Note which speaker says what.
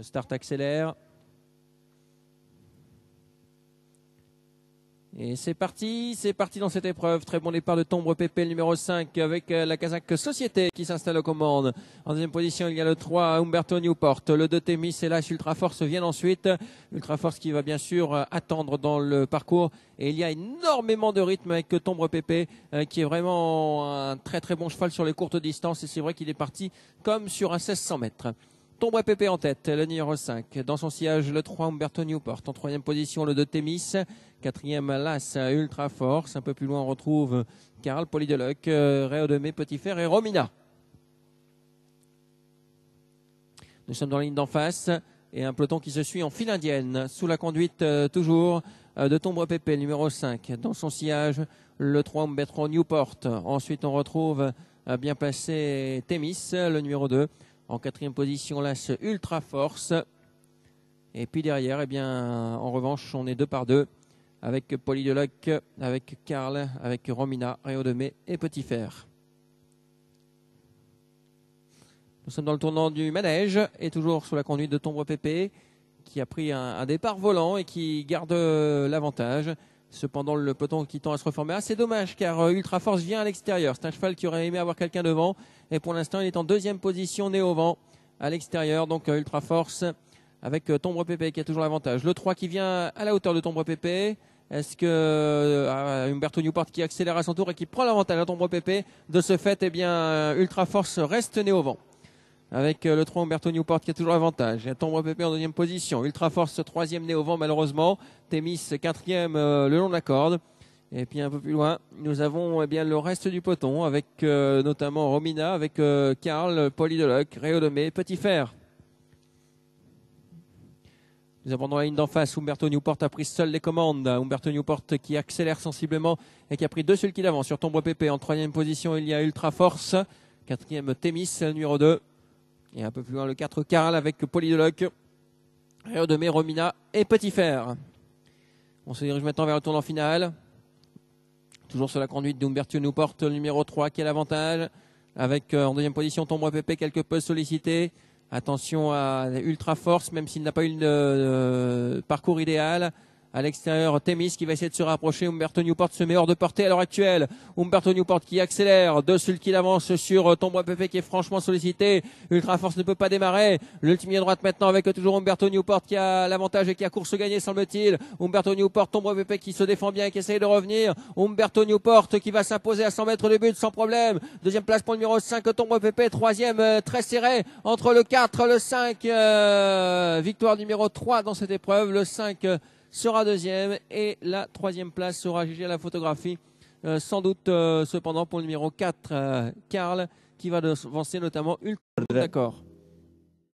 Speaker 1: Start accélère. Et c'est parti dans cette épreuve. Très bon départ de Tombre Pépé, le numéro 5, avec la Kazakh Société qui s'installe aux commandes. En deuxième position, il y a le 3, Umberto Newport. Le 2, Témis, et là, Ultra Force viennent ensuite. Ultra Force qui va bien sûr attendre dans le parcours. Et il y a énormément de rythme avec Tombre Pépé, qui est vraiment un très très bon cheval sur les courtes distances. Et c'est vrai qu'il est parti comme sur un 1600 mètres. Tombre Pépé en tête, le numéro 5. Dans son sillage, le 3, Umberto Newport. En troisième position, le 2, Témis. Quatrième, Las, Ultra Force. Un peu plus loin, on retrouve Karl, Polydeluc, Réo de Mai, Petit Fer et Romina. Nous sommes dans la ligne d'en face et un peloton qui se suit en file indienne. Sous la conduite toujours de Tombre Pépé, le numéro 5. Dans son sillage, le 3, Umberto Newport. Ensuite, on retrouve bien placé Témis, le numéro 2. En quatrième position, là, ce Ultra Force. Et puis derrière, eh bien, en revanche, on est 2 par 2 avec Polydeluc, avec Karl, avec Romina, Réo de Mai et Petit Fer. Nous sommes dans le tournant du manège et toujours sous la conduite de Tombre Pépé qui a pris un départ volant et qui garde l'avantage. Cependant, le peloton qui tend à se reformer. Ah, c'est dommage car Ultra Force vient à l'extérieur. C'est un cheval qui aurait aimé avoir quelqu'un devant. Et pour l'instant, il est en deuxième position, né au vent, à l'extérieur. Donc Ultra Force avec Tombre Pépé qui a toujours l'avantage. Le 3 qui vient à la hauteur de Tombre Pépé. Est-ce que Umberto Newport qui accélère à son tour et qui prend l'avantage à Tombre Pépé. De ce fait, eh bien, Ultra Force reste né au vent. Avec le 3 Umberto Newport qui a toujours l'avantage. Tombre Pépé en deuxième position. Ultra Force troisième né au vent malheureusement. Témis quatrième le long de la corde. Et puis un peu plus loin, nous avons eh bien le reste du peloton avec notamment Romina, avec Karl, Polydeluc, Réo de Mai, Petit Fer. Nous avons dans la ligne d'en face, Umberto Newport a pris seul les commandes. Umberto Newport qui accélère sensiblement et qui a pris 2 sulky d'avance sur Tombre Pépé. En troisième position, il y a Ultra Force. Quatrième Témis, numéro 2. Et un peu plus loin, le 4 Karl avec Polydeluc, Réo de Mai, Romina et Petit Fer. On se dirige maintenant vers le tournant final. Toujours sur la conduite d'Umberto Newport, le numéro 3 qui a l'avantage. Avec en deuxième position Tombre Pépé, quelque peu sollicité. Attention à Ultra Force, même s'il n'a pas eu le parcours idéal. À l'extérieur, Témis qui va essayer de se rapprocher. Umberto Newport se met hors de portée à l'heure actuelle. Umberto Newport qui accélère. 2 sulky d'avance sur Tombre Pépé qui est franchement sollicité. Ultra Force ne peut pas démarrer. L'ultime droite maintenant avec toujours Umberto Newport qui a l'avantage et qui a course gagnée semble-t-il. Umberto Newport, Tombre Pépé qui se défend bien et qui essaye de revenir. Umberto Newport qui va s'imposer à 100 mètres de but sans problème. Deuxième place pour le numéro 5 Tombre Pépé. Troisième très serré entre le 4 le 5. Victoire numéro 3 dans cette épreuve. Le 5 sera deuxième et la troisième place sera jugée à la photographie. Sans doute cependant pour le numéro 4 Karl qui va devancer notamment Ultra. D'accord.